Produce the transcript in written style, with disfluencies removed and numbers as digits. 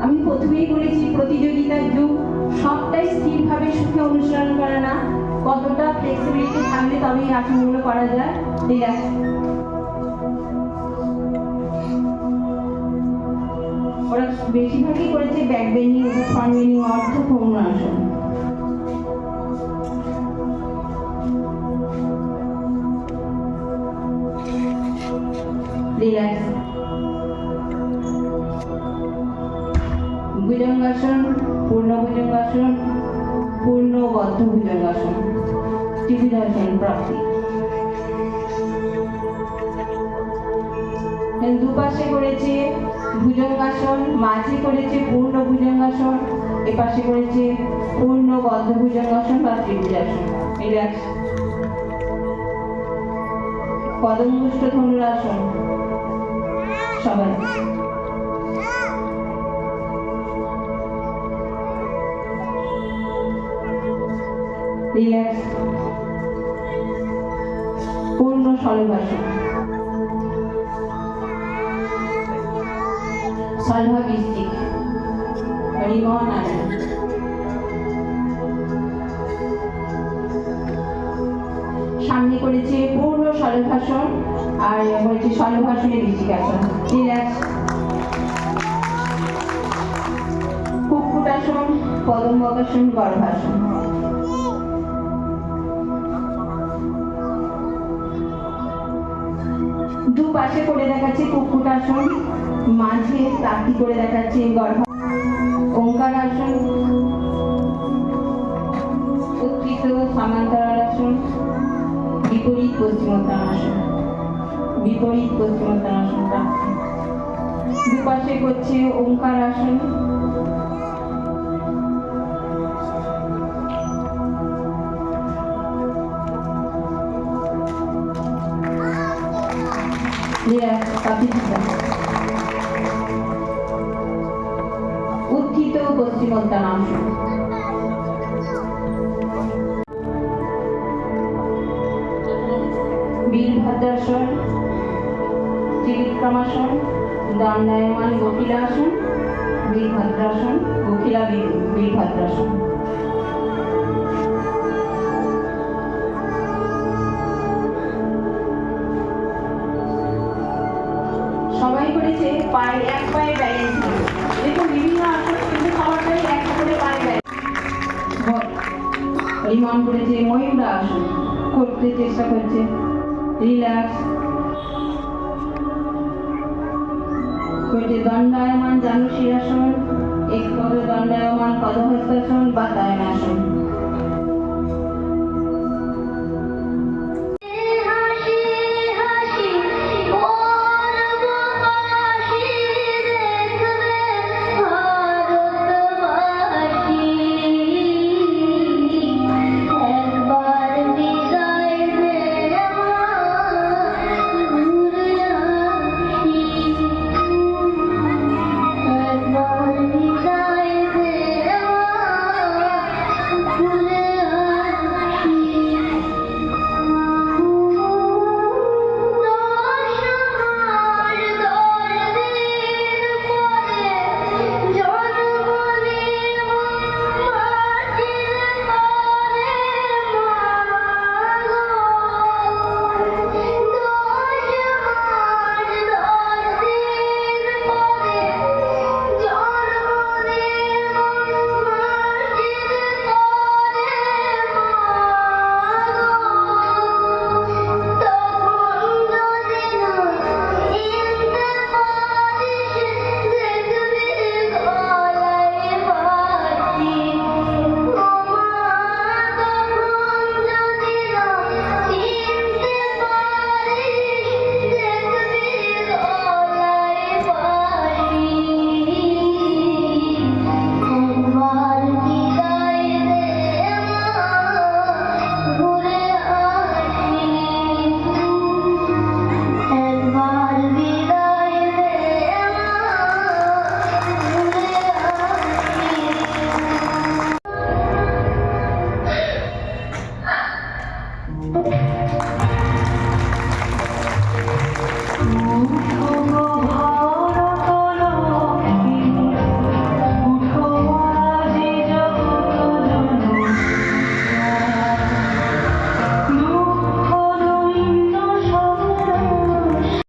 আমি প্রথমেই বলেছি প্রতিযোগিতার যুগ, সবটাই স্থিরভাবে সুখে অনুসরণ করে না, কতটা ফ্লেক্সিবিলিটি থাকলে তবেই আসনগুলো করা যায়। রিল্যাক্স। ওরা বেশিরভাগই করেছে ব্যাক বেন্ডিং, ফ্রন্ট বেন্ডিং, অর্ধ ভ্রমরাসন। রিল্যাক্স। ভুজঙ্গাসন, পূর্ণ ভুজঙ্গাসন, পূর্ণ বদ্ধ ভুজঙ্গাসন, ত্রিভুজাসন প্রাপ্তি। দুপাশে করেছে ভুজঙ্গাসন, মাঝে করেছে পূর্ণ ভুজঙ্গাসন, এপাশে করেছে পূর্ণ বদ্ধ ভুজঙ্গাসন বা ত্রিভুজাসন। রিল্যাক্স। পদমুষ্ট ধনুরাসন সবাই। রিল্যাক্স। পূর্ণ শলভাসন, শলভাভিষিক, হরিমোহন আনন্দ। সামনে করেছে পূর্ণ শলভাসন আর করেছে শলভাসনে ঋষিকাসন। রিল্যাক্স। কুক্কুটাসন, পদম্বকাসন, গর্ভাসন। দুপাশে করে দেখাচ্ছে কুক্কুটাসন, মাঝে চাকরি করে দেখাচ্ছে গর্ভা। ওঙ্কারাসন, উত্থিত সমান্তরালাসন, বিপরীত পশ্চিমোত্তানাসন, বিপরীত পশ্চিমোত্তানাসন প্রাপ্তি। দুপাশে করছে ওঙ্কারাসন, উত্থিত পশ্চিমোত্তানাসন। বীরভদ্রাসন, ত্রিবিক্রমাসন, দণ্ডায়মান গোকিলাসন, বীরভদ্রাসন, গোকিলা বীরভদ্রাসন। সবাই করেছে পায়ে এক পায়ে ব্যালেন্স। দেখুন বিভিন্ন আসন কিন্তু সবারটাই একটা করে পায়ে ব্যালেন্স। হরিমোহন করেছে ময়ূরা আসন, করতে চেষ্টা করছে। রিল্যাক্স। করেছে দণ্ডায়মান জানুশীরাসন, এক পদে দণ্ডায়মান পদহস্তাসন বা দায়নাসন।